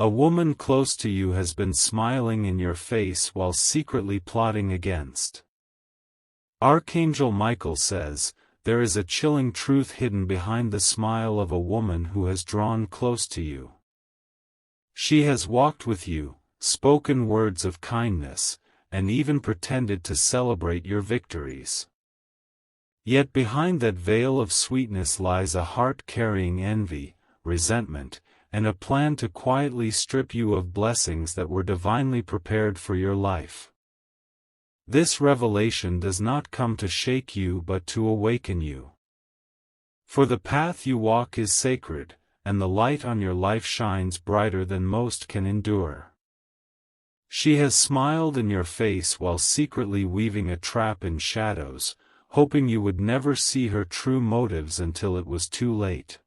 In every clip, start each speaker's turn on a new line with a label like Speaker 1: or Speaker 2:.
Speaker 1: A woman close to you has been smiling in your face while secretly plotting against. Archangel Michael says, there is a chilling truth hidden behind the smile of a woman who has drawn close to you. She has walked with you, spoken words of kindness, and even pretended to celebrate your victories. Yet behind that veil of sweetness lies a heart carrying envy, resentment, and a plan to quietly strip you of blessings that were divinely prepared for your life. This revelation does not come to shake you but to awaken you. For the path you walk is sacred, and the light on your life shines brighter than most can endure. She has smiled in your face while secretly weaving a trap in shadows, hoping you would never see her true motives until it was too late.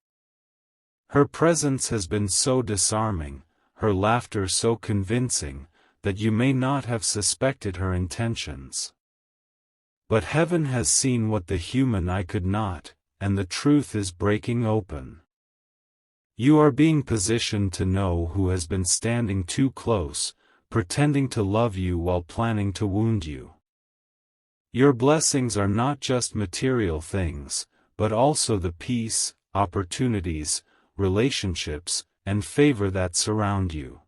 Speaker 1: Her presence has been so disarming, her laughter so convincing, that you may not have suspected her intentions. But heaven has seen what the human eye could not, and the truth is breaking open. You are being positioned to know who has been standing too close, pretending to love you while planning to wound you. Your blessings are not just material things, but also the peace, opportunities, relationships, and favor that surround you.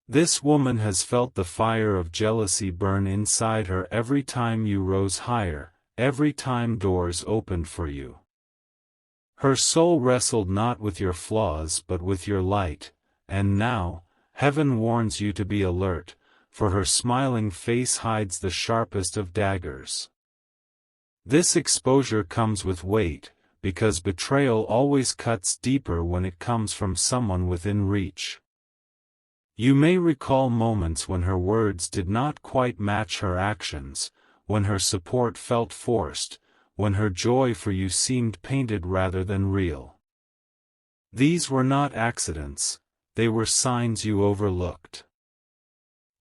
Speaker 1: This woman has felt the fire of jealousy burn inside her every time you rose higher, every time doors opened for you. Her soul wrestled not with your flaws but with your light, and now, heaven warns you to be alert, for her smiling face hides the sharpest of daggers. This exposure comes with weight, because betrayal always cuts deeper when it comes from someone within reach. You may recall moments when her words did not quite match her actions, when her support felt forced, when her joy for you seemed painted rather than real. These were not accidents, they were signs you overlooked.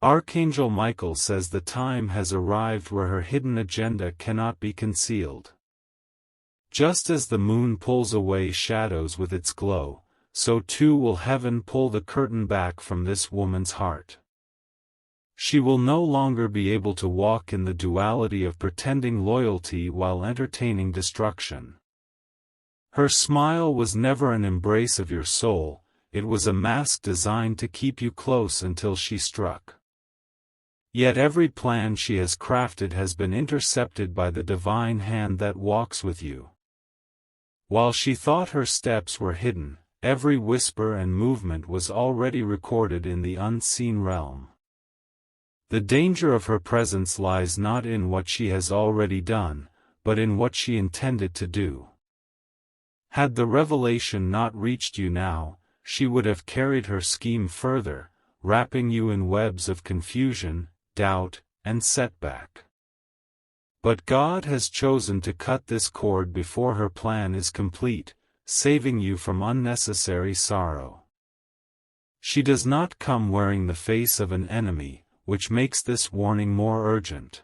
Speaker 1: Archangel Michael says the time has arrived where her hidden agenda cannot be concealed. Just as the moon pulls away shadows with its glow, so too will heaven pull the curtain back from this woman's heart. She will no longer be able to walk in the duality of pretending loyalty while entertaining destruction. Her smile was never an embrace of your soul, it was a mask designed to keep you close until she struck. Yet every plan she has crafted has been intercepted by the divine hand that walks with you. While she thought her steps were hidden, every whisper and movement was already recorded in the unseen realm. The danger of her presence lies not in what she has already done, but in what she intended to do. Had the revelation not reached you now, she would have carried her scheme further, wrapping you in webs of confusion, doubt, and setback. But God has chosen to cut this cord before her plan is complete, saving you from unnecessary sorrow. She does not come wearing the face of an enemy, which makes this warning more urgent.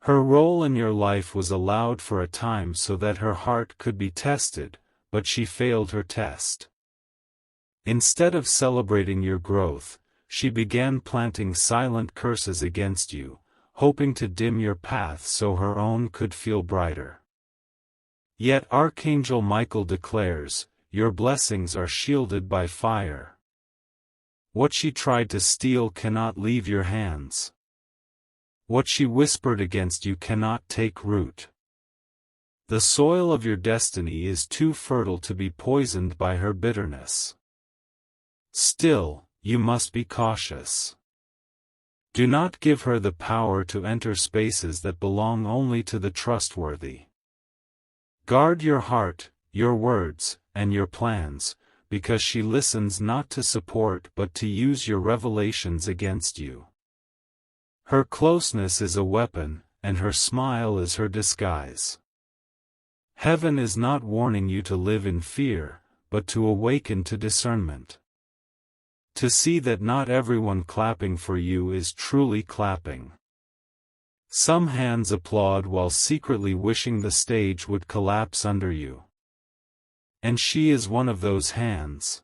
Speaker 1: Her role in your life was allowed for a time so that her heart could be tested, but she failed her test. Instead of celebrating your growth, she began planting silent curses against you, hoping to dim your path so her own could feel brighter. Yet Archangel Michael declares, your blessings are shielded by fire. What she tried to steal cannot leave your hands. What she whispered against you cannot take root. The soil of your destiny is too fertile to be poisoned by her bitterness. Still, you must be cautious. Do not give her the power to enter spaces that belong only to the trustworthy. Guard your heart, your words, and your plans, because she listens not to support but to use your revelations against you. Her closeness is a weapon, and her smile is her disguise. Heaven is not warning you to live in fear, but to awaken to discernment. To see that not everyone clapping for you is truly clapping. Some hands applaud while secretly wishing the stage would collapse under you. And she is one of those hands.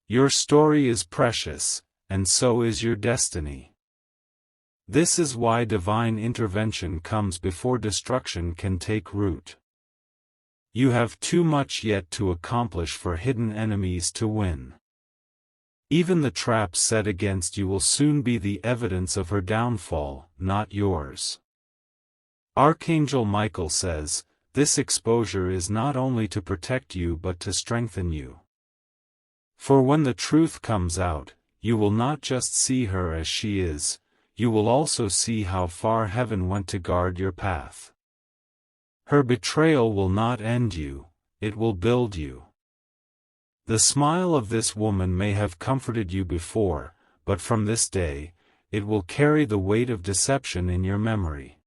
Speaker 1: Your story is precious, and so is your destiny. This is why divine intervention comes before destruction can take root. You have too much yet to accomplish for hidden enemies to win. Even the traps set against you will soon be the evidence of her downfall, not yours. Archangel Michael says, this exposure is not only to protect you but to strengthen you. For when the truth comes out, you will not just see her as she is, you will also see how far heaven went to guard your path. Her betrayal will not end you, it will build you. The smile of this woman may have comforted you before, but from this day, it will carry the weight of deception in your memory.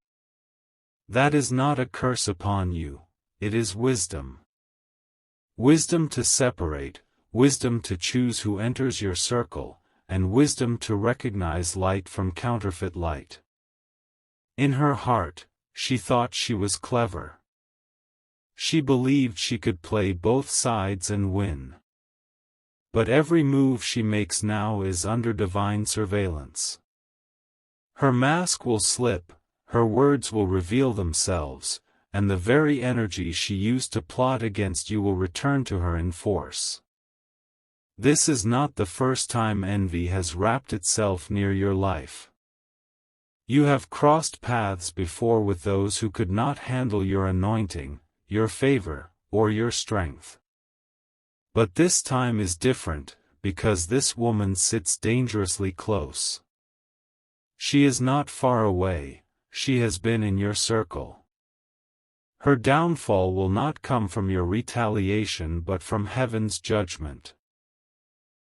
Speaker 1: That is not a curse upon you, it is wisdom. Wisdom to separate, wisdom to choose who enters your circle, and wisdom to recognize light from counterfeit light. In her heart, she thought she was clever. She believed she could play both sides and win. But every move she makes now is under divine surveillance. Her mask will slip, her words will reveal themselves, and the very energy she used to plot against you will return to her in force. This is not the first time envy has wrapped itself near your life. You have crossed paths before with those who could not handle your anointing, your favor, or your strength. But this time is different, because this woman sits dangerously close. She is not far away, she has been in your circle. Her downfall will not come from your retaliation but from heaven's judgment.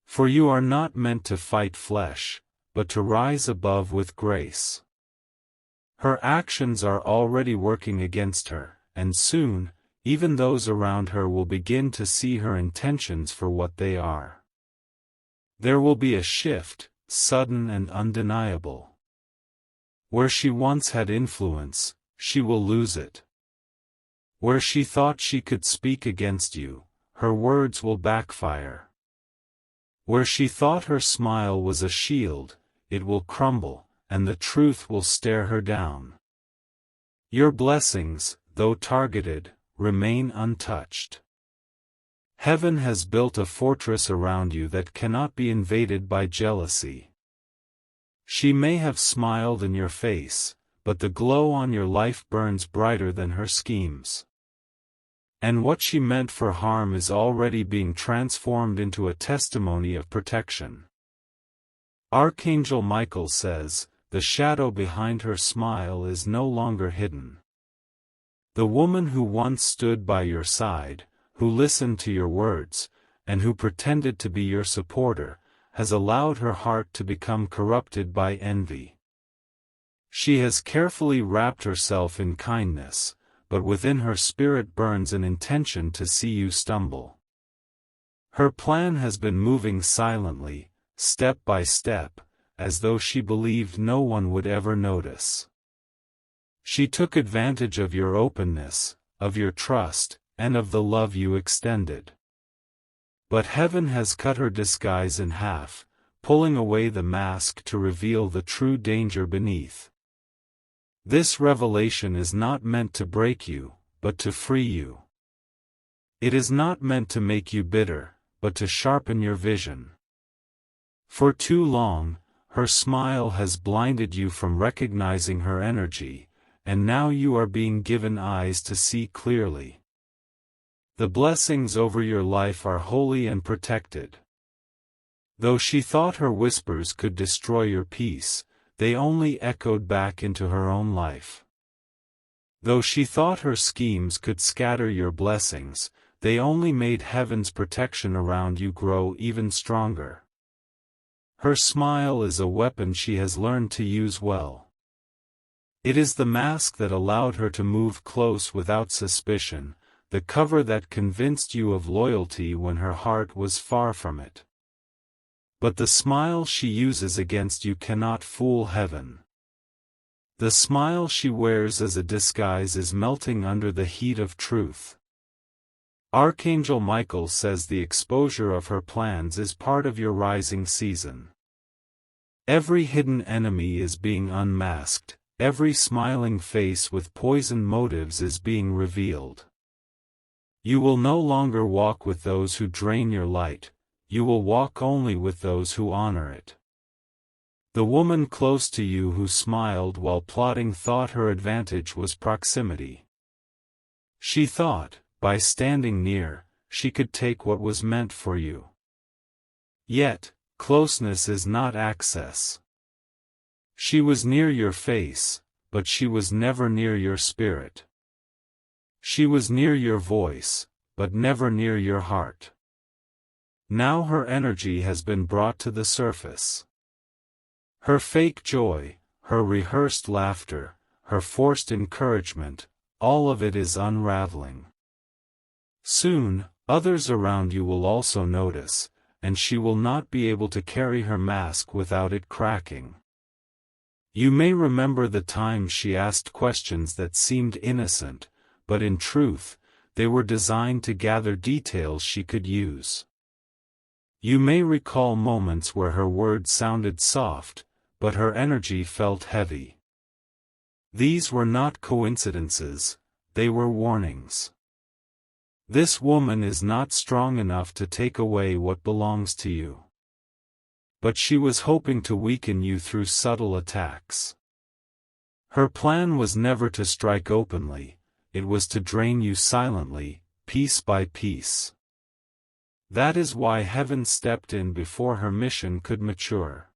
Speaker 1: For you are not meant to fight flesh, but to rise above with grace. Her actions are already working against her, and soon, even those around her will begin to see her intentions for what they are. There will be a shift, sudden and undeniable. Where she once had influence, she will lose it. Where she thought she could speak against you, her words will backfire. Where she thought her smile was a shield, it will crumble, and the truth will stare her down. Your blessings, though targeted, remain untouched. Heaven has built a fortress around you that cannot be invaded by jealousy. She may have smiled in your face, but the glow on your life burns brighter than her schemes. And what she meant for harm is already being transformed into a testimony of protection. Archangel Michael says, the shadow behind her smile is no longer hidden. The woman who once stood by your side, who listened to your words, and who pretended to be your supporter, has allowed her heart to become corrupted by envy. She has carefully wrapped herself in kindness, but within her spirit burns an intention to see you stumble. Her plan has been moving silently, step by step, as though she believed no one would ever notice. She took advantage of your openness, of your trust, and of the love you extended. But heaven has cut her disguise in half, pulling away the mask to reveal the true danger beneath. This revelation is not meant to break you, but to free you. It is not meant to make you bitter, but to sharpen your vision. For too long, her smile has blinded you from recognizing her energy, and now you are being given eyes to see clearly. The blessings over your life are holy and protected. Though she thought her whispers could destroy your peace, they only echoed back into her own life. Though she thought her schemes could scatter your blessings, they only made heaven's protection around you grow even stronger. Her smile is a weapon she has learned to use well. It is the mask that allowed her to move close without suspicion, the cover that convinced you of loyalty when her heart was far from it. But the smile she uses against you cannot fool heaven. The smile she wears as a disguise is melting under the heat of truth. Archangel Michael says the exposure of her plans is part of your rising season. Every hidden enemy is being unmasked, every smiling face with poisoned motives is being revealed. You will no longer walk with those who drain your light, you will walk only with those who honor it. The woman close to you who smiled while plotting thought her advantage was proximity. She thought, by standing near, she could take what was meant for you. Yet, closeness is not access. She was near your face, but she was never near your spirit. She was near your voice, but never near your heart. Now her energy has been brought to the surface. Her fake joy, her rehearsed laughter, her forced encouragement, all of it is unraveling. Soon, others around you will also notice, and she will not be able to carry her mask without it cracking. You may remember the times she asked questions that seemed innocent, but in truth, they were designed to gather details she could use. You may recall moments where her words sounded soft, but her energy felt heavy. These were not coincidences, they were warnings. This woman is not strong enough to take away what belongs to you. But she was hoping to weaken you through subtle attacks. Her plan was never to strike openly, it was to drain you silently, piece by piece. That is why heaven stepped in before her mission could mature.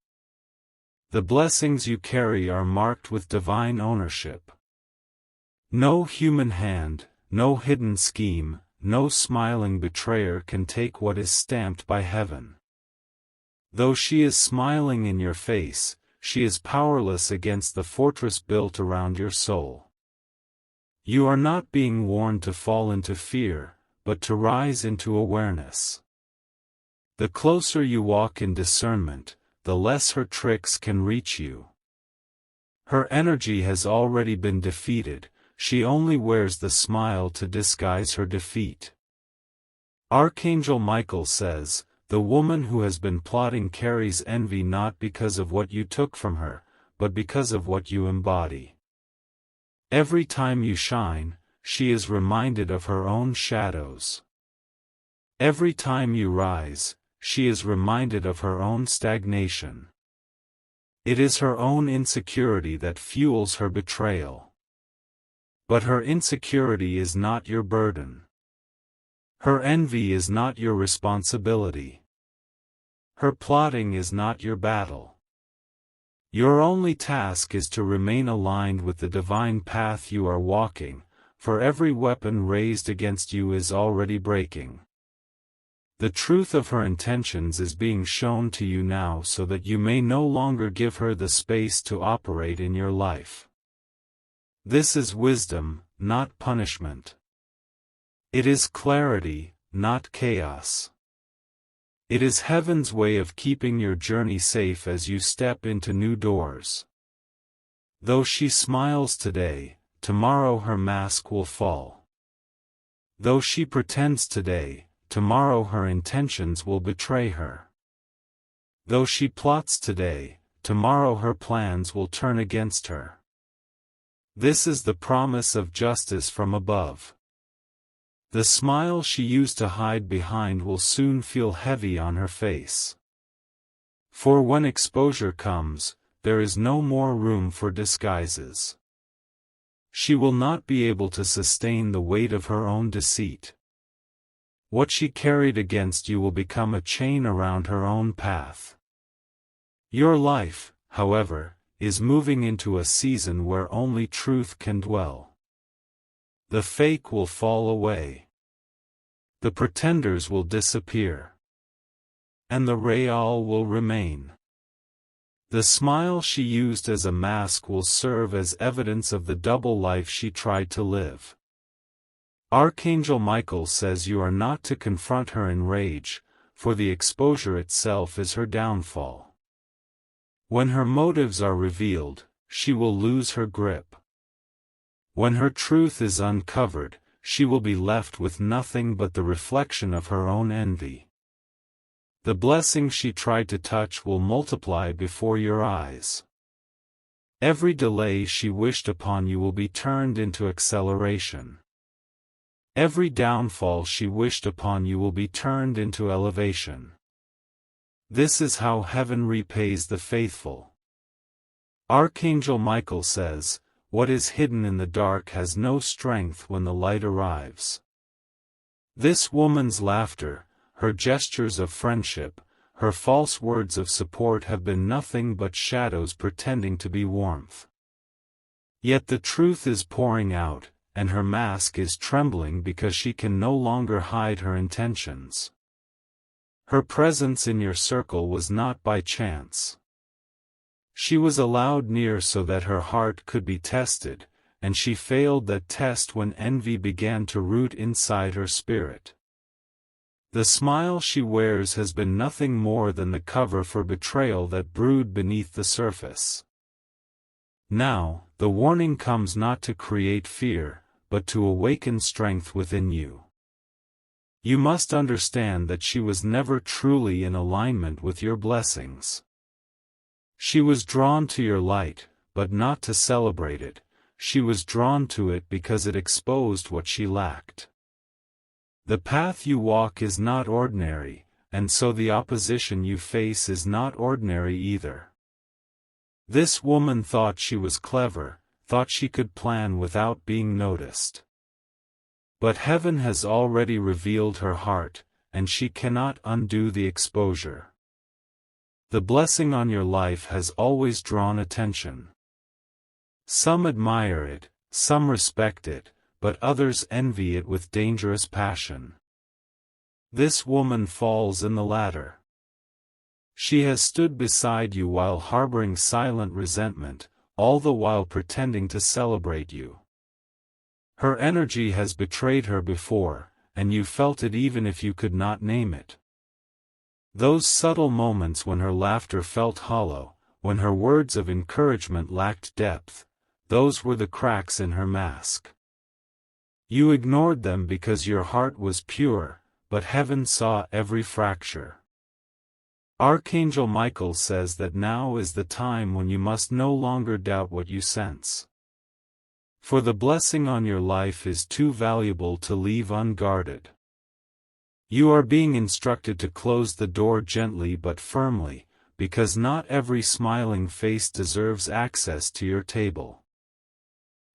Speaker 1: The blessings you carry are marked with divine ownership. No human hand, no hidden scheme, no smiling betrayer can take what is stamped by heaven. Though she is smiling in your face, she is powerless against the fortress built around your soul. You are not being warned to fall into fear, but to rise into awareness. The closer you walk in discernment, the less her tricks can reach you. Her energy has already been defeated, she only wears the smile to disguise her defeat. Archangel Michael says, the woman who has been plotting carries envy not because of what you took from her, but because of what you embody. Every time you shine, she is reminded of her own shadows. Every time you rise, she is reminded of her own stagnation. It is her own insecurity that fuels her betrayal. But her insecurity is not your burden. Her envy is not your responsibility. Her plotting is not your battle. Your only task is to remain aligned with the divine path you are walking, for every weapon raised against you is already breaking. The truth of her intentions is being shown to you now so that you may no longer give her the space to operate in your life. This is wisdom, not punishment. It is clarity, not chaos. It is heaven's way of keeping your journey safe as you step into new doors. Though she smiles today, tomorrow her mask will fall. Though she pretends today, tomorrow her intentions will betray her. Though she plots today, tomorrow her plans will turn against her. This is the promise of justice from above. The smile she used to hide behind will soon feel heavy on her face. For when exposure comes, there is no more room for disguises. She will not be able to sustain the weight of her own deceit. What she carried against you will become a chain around her own path. Your life, however, is moving into a season where only truth can dwell. The fake will fall away. The pretenders will disappear. And the real will remain. The smile she used as a mask will serve as evidence of the double life she tried to live. Archangel Michael says you are not to confront her in rage, for the exposure itself is her downfall. When her motives are revealed, she will lose her grip. When her truth is uncovered, she will be left with nothing but the reflection of her own envy. The blessing she tried to touch will multiply before your eyes. Every delay she wished upon you will be turned into acceleration. Every downfall she wished upon you will be turned into elevation. This is how heaven repays the faithful. Archangel Michael says, "What is hidden in the dark has no strength when the light arrives." This woman's laughter, her gestures of friendship, her false words of support have been nothing but shadows pretending to be warmth. Yet the truth is pouring out, and her mask is trembling because she can no longer hide her intentions. Her presence in your circle was not by chance. She was allowed near so that her heart could be tested, and she failed that test when envy began to root inside her spirit. The smile she wears has been nothing more than the cover for betrayal that brewed beneath the surface. Now, the warning comes not to create fear, but to awaken strength within you. You must understand that she was never truly in alignment with your blessings. She was drawn to your light, but not to celebrate it. She was drawn to it because it exposed what she lacked. The path you walk is not ordinary, and so the opposition you face is not ordinary either. This woman thought she was clever, thought she could plan without being noticed. But heaven has already revealed her heart, and she cannot undo the exposure. The blessing on your life has always drawn attention. Some admire it, some respect it, but others envy it with dangerous passion. This woman falls in the latter. She has stood beside you while harboring silent resentment, all the while pretending to celebrate you. Her energy has betrayed her before, and you felt it even if you could not name it. Those subtle moments when her laughter felt hollow, when her words of encouragement lacked depth, those were the cracks in her mask. You ignored them because your heart was pure, but heaven saw every fracture. Archangel Michael says that now is the time when you must no longer doubt what you sense. For the blessing on your life is too valuable to leave unguarded. You are being instructed to close the door gently but firmly, because not every smiling face deserves access to your table.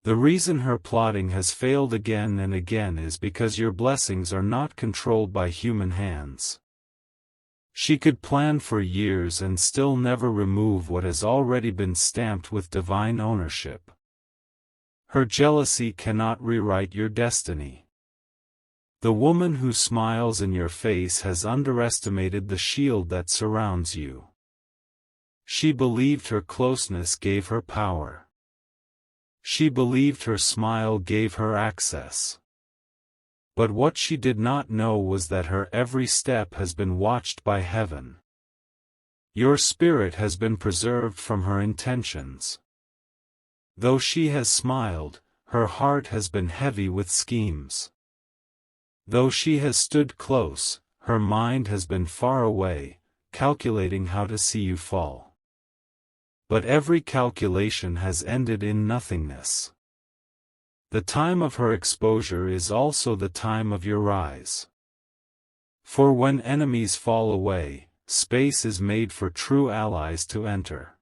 Speaker 1: The reason her plotting has failed again and again is because your blessings are not controlled by human hands. She could plan for years and still never remove what has already been stamped with divine ownership. Her jealousy cannot rewrite your destiny. The woman who smiles in your face has underestimated the shield that surrounds you. She believed her closeness gave her power. She believed her smile gave her access. But what she did not know was that her every step has been watched by heaven. Your spirit has been preserved from her intentions. Though she has smiled, her heart has been heavy with schemes. Though she has stood close, her mind has been far away, calculating how to see you fall. But every calculation has ended in nothingness. The time of her exposure is also the time of your rise. For when enemies fall away, space is made for true allies to enter.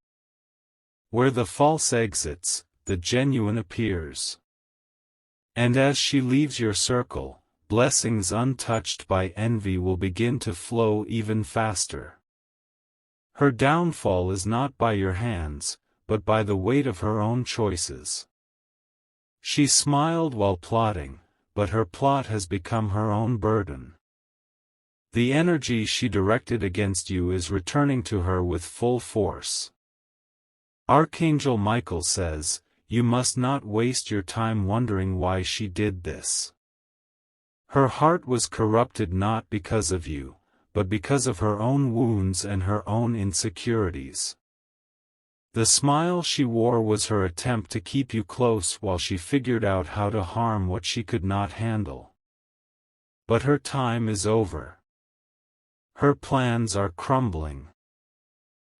Speaker 1: Where the false exits, the genuine appears. And as she leaves your circle, blessings untouched by envy will begin to flow even faster. Her downfall is not by your hands, but by the weight of her own choices. She smiled while plotting, but her plot has become her own burden. The energy she directed against you is returning to her with full force. Archangel Michael says, you must not waste your time wondering why she did this. Her heart was corrupted not because of you, but because of her own wounds and her own insecurities. The smile she wore was her attempt to keep you close while she figured out how to harm what she could not handle. But her time is over. Her plans are crumbling.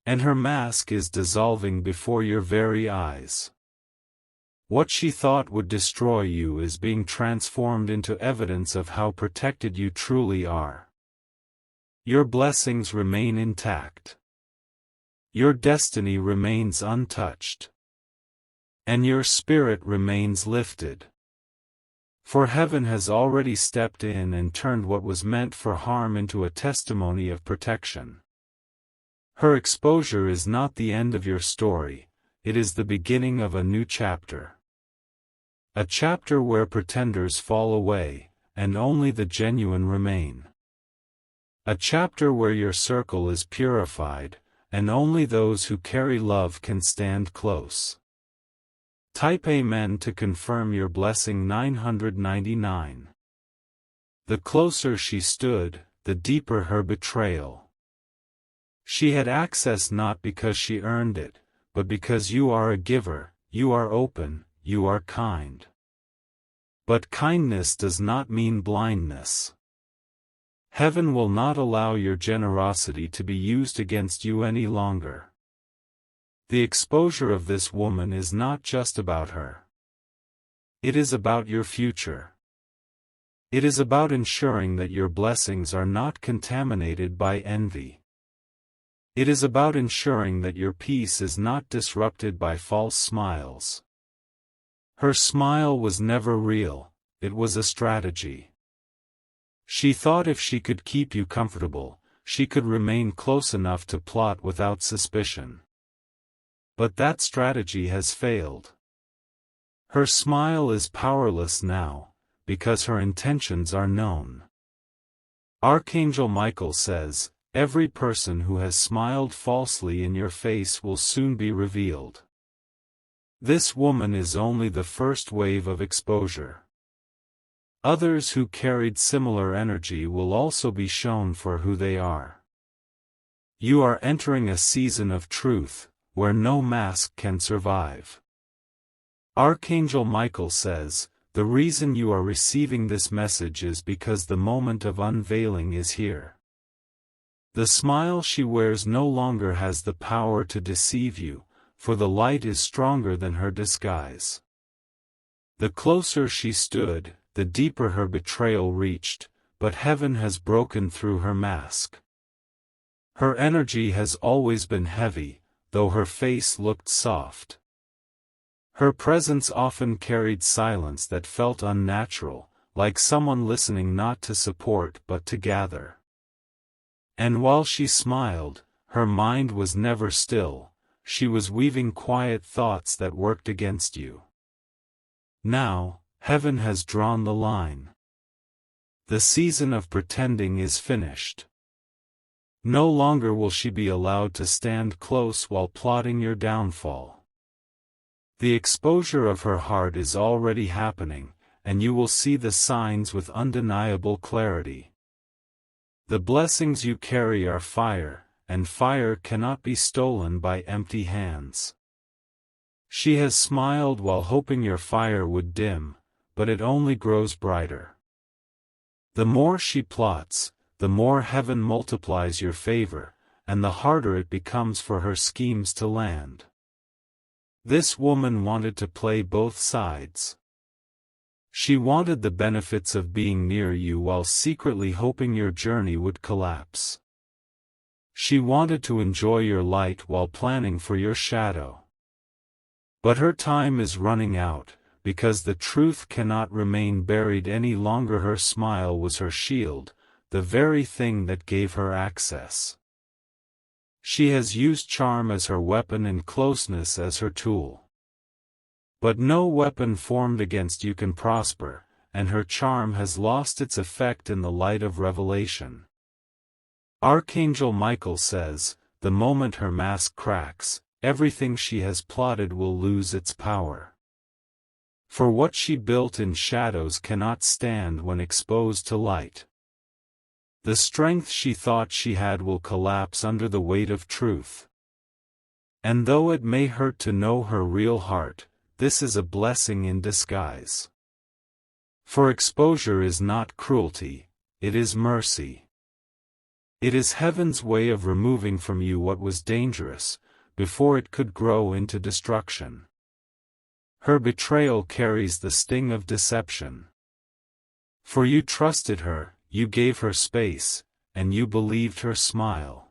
Speaker 1: And her mask is dissolving before your very eyes. What she thought would destroy you is being transformed into evidence of how protected you truly are. Your blessings remain intact. Your destiny remains untouched. And your spirit remains lifted. For heaven has already stepped in and turned what was meant for harm into a testimony of protection. Her exposure is not the end of your story, it is the beginning of a new chapter. A chapter where pretenders fall away, and only the genuine remain. A chapter where your circle is purified, and only those who carry love can stand close. Type Amen to confirm your blessing. 999. The closer she stood, the deeper her betrayal. She had access not because she earned it, but because you are a giver, you are open, you are kind. But kindness does not mean blindness. Heaven will not allow your generosity to be used against you any longer. The exposure of this woman is not just about her. It is about your future. It is about ensuring that your blessings are not contaminated by envy. It is about ensuring that your peace is not disrupted by false smiles. Her smile was never real, it was a strategy. She thought if she could keep you comfortable, she could remain close enough to plot without suspicion. But that strategy has failed. Her smile is powerless now, because her intentions are known. Archangel Michael says, every person who has smiled falsely in your face will soon be revealed. This woman is only the first wave of exposure. Others who carried similar energy will also be shown for who they are. You are entering a season of truth, where no mask can survive. Archangel Michael says, the reason you are receiving this message is because the moment of unveiling is here. The smile she wears no longer has the power to deceive you, for the light is stronger than her disguise. The closer she stood, the deeper her betrayal reached, but heaven has broken through her mask. Her energy has always been heavy, though her face looked soft. Her presence often carried silence that felt unnatural, like someone listening not to support but to gather. And while she smiled, her mind was never still, she was weaving quiet thoughts that worked against you. Now, heaven has drawn the line. The season of pretending is finished. No longer will she be allowed to stand close while plotting your downfall. The exposure of her heart is already happening, and you will see the signs with undeniable clarity. The blessings you carry are fire, and fire cannot be stolen by empty hands. She has smiled while hoping your fire would dim, but it only grows brighter. The more she plots, the more heaven multiplies your favor, and the harder it becomes for her schemes to land. This woman wanted to play both sides. She wanted the benefits of being near you while secretly hoping your journey would collapse. She wanted to enjoy your light while planning for your shadow. But her time is running out, because the truth cannot remain buried any longer. Her smile was her shield, the very thing that gave her access. She has used charm as her weapon and closeness as her tool. But no weapon formed against you can prosper, and her charm has lost its effect in the light of revelation. Archangel Michael says, the moment her mask cracks, everything she has plotted will lose its power. For what she built in shadows cannot stand when exposed to light. The strength she thought she had will collapse under the weight of truth. And though it may hurt to know her real heart, this is a blessing in disguise. For exposure is not cruelty, it is mercy. It is heaven's way of removing from you what was dangerous, before it could grow into destruction. Her betrayal carries the sting of deception. For you trusted her, you gave her space, and you believed her smile.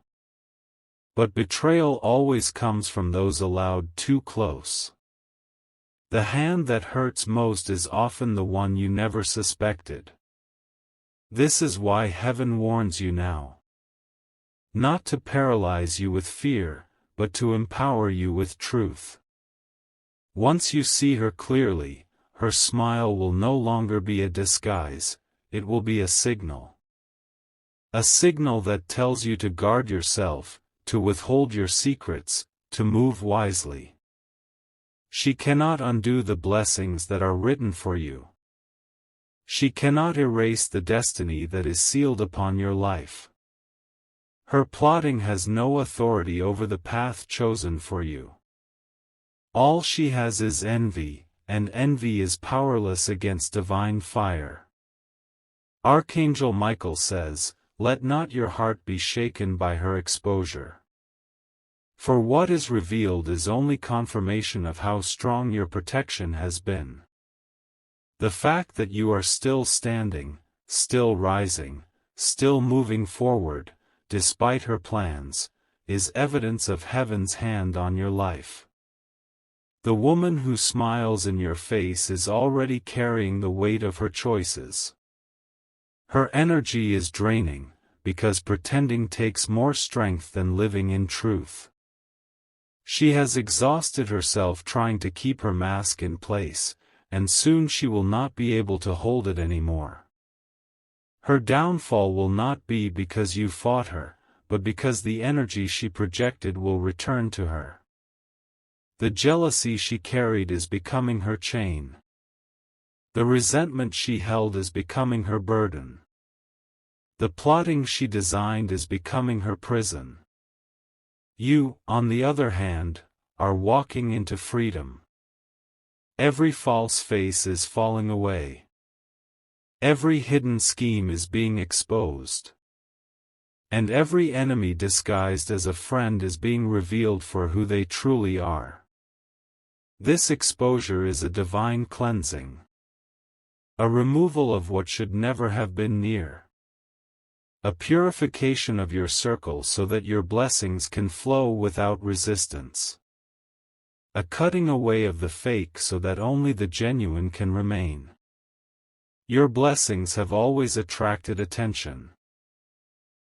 Speaker 1: But betrayal always comes from those allowed too close. The hand that hurts most is often the one you never suspected. This is why heaven warns you now. Not to paralyze you with fear, but to empower you with truth. Once you see her clearly, her smile will no longer be a disguise, it will be a signal. A signal that tells you to guard yourself, to withhold your secrets, to move wisely. She cannot undo the blessings that are written for you. She cannot erase the destiny that is sealed upon your life. Her plotting has no authority over the path chosen for you. All she has is envy, and envy is powerless against divine fire. Archangel Michael says, "Let not your heart be shaken by her exposure." For what is revealed is only confirmation of how strong your protection has been. The fact that you are still standing, still rising, still moving forward, despite her plans, is evidence of heaven's hand on your life. The woman who smiles in your face is already carrying the weight of her choices. Her energy is draining, because pretending takes more strength than living in truth. She has exhausted herself trying to keep her mask in place, and soon she will not be able to hold it anymore. Her downfall will not be because you fought her, but because the energy she projected will return to her. The jealousy she carried is becoming her chain. The resentment she held is becoming her burden. The plotting she designed is becoming her prison. You, on the other hand, are walking into freedom. Every false face is falling away. Every hidden scheme is being exposed. And every enemy disguised as a friend is being revealed for who they truly are. This exposure is a divine cleansing. A removal of what should never have been near. A purification of your circle so that your blessings can flow without resistance. A cutting away of the fake so that only the genuine can remain. Your blessings have always attracted attention.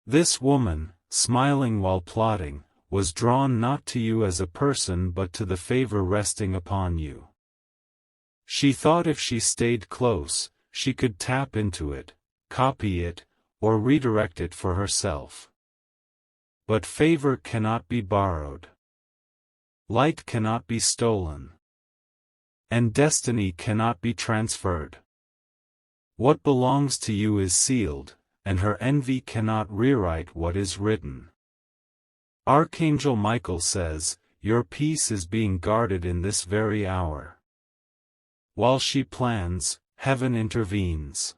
Speaker 1: This woman, smiling while plotting, was drawn not to you as a person but to the favor resting upon you. She thought if she stayed close, she could tap into it, copy it, or redirect it for herself. But favor cannot be borrowed. Light cannot be stolen. And destiny cannot be transferred. What belongs to you is sealed, and her envy cannot rewrite what is written. Archangel Michael says, "Your peace is being guarded in this very hour." While she plans, heaven intervenes.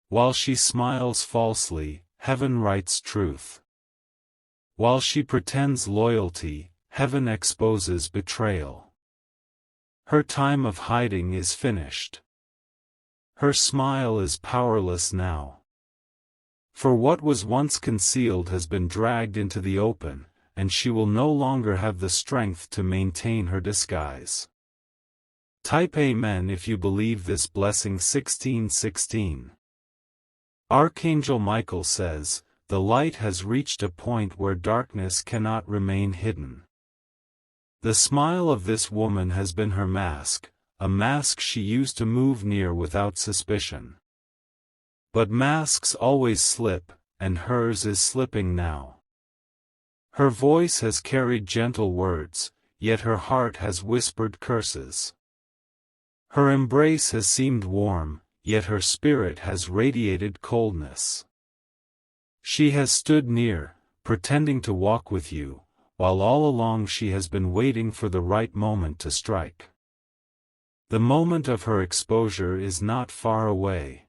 Speaker 1: While she smiles falsely, heaven writes truth. While she pretends loyalty, heaven exposes betrayal. Her time of hiding is finished. Her smile is powerless now. For what was once concealed has been dragged into the open, and she will no longer have the strength to maintain her disguise. Type Amen if you believe this blessing. 16:16. Archangel Michael says, "The light has reached a point where darkness cannot remain hidden." The smile of this woman has been her mask, a mask she used to move near without suspicion. But masks always slip, and hers is slipping now. Her voice has carried gentle words, yet her heart has whispered curses. Her embrace has seemed warm, yet her spirit has radiated coldness. She has stood near, pretending to walk with you, while all along she has been waiting for the right moment to strike. The moment of her exposure is not far away.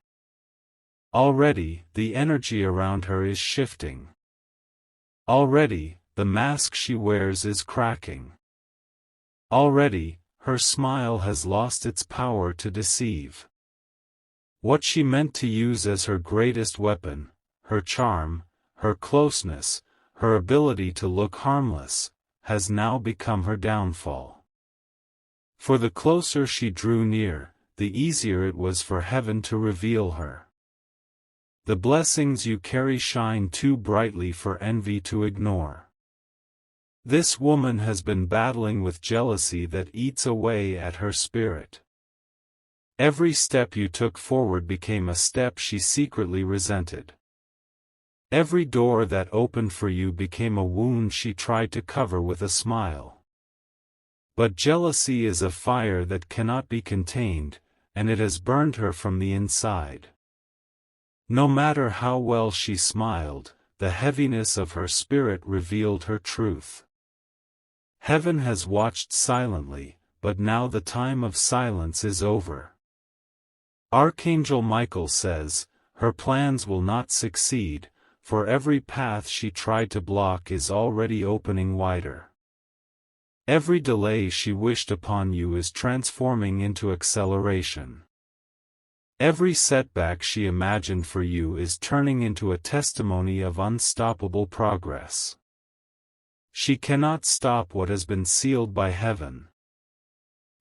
Speaker 1: Already, the energy around her is shifting. Already, the mask she wears is cracking. Already, her smile has lost its power to deceive. What she meant to use as her greatest weapon, her charm, her closeness, her ability to look harmless, has now become her downfall. For the closer she drew near, the easier it was for heaven to reveal her. The blessings you carry shine too brightly for envy to ignore. This woman has been battling with jealousy that eats away at her spirit. Every step you took forward became a step she secretly resented. Every door that opened for you became a wound she tried to cover with a smile. But jealousy is a fire that cannot be contained, and it has burned her from the inside. No matter how well she smiled, the heaviness of her spirit revealed her truth. Heaven has watched silently, but now the time of silence is over. Archangel Michael says, her plans will not succeed, for every path she tried to block is already opening wider. Every delay she wished upon you is transforming into acceleration. Every setback she imagined for you is turning into a testimony of unstoppable progress. She cannot stop what has been sealed by heaven.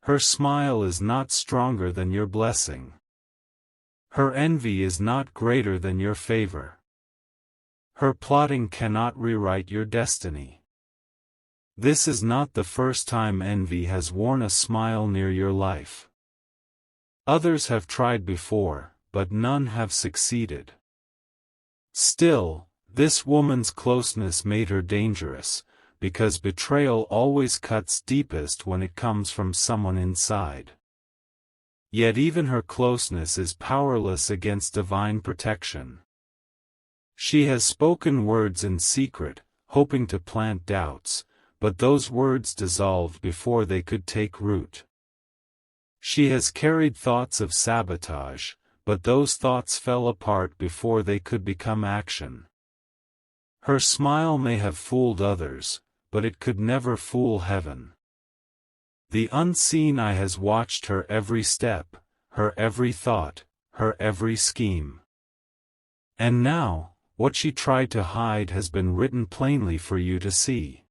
Speaker 1: Her smile is not stronger than your blessing. Her envy is not greater than your favor. Her plotting cannot rewrite your destiny. This is not the first time envy has worn a smile near your life. Others have tried before, but none have succeeded. Still, this woman's closeness made her dangerous, because betrayal always cuts deepest when it comes from someone inside. Yet even her closeness is powerless against divine protection. She has spoken words in secret, hoping to plant doubts, but those words dissolved before they could take root. She has carried thoughts of sabotage, but those thoughts fell apart before they could become action. Her smile may have fooled others, but it could never fool heaven. The unseen eye has watched her every step, her every thought, her every scheme. And now, what she tried to hide has been written plainly for you to see.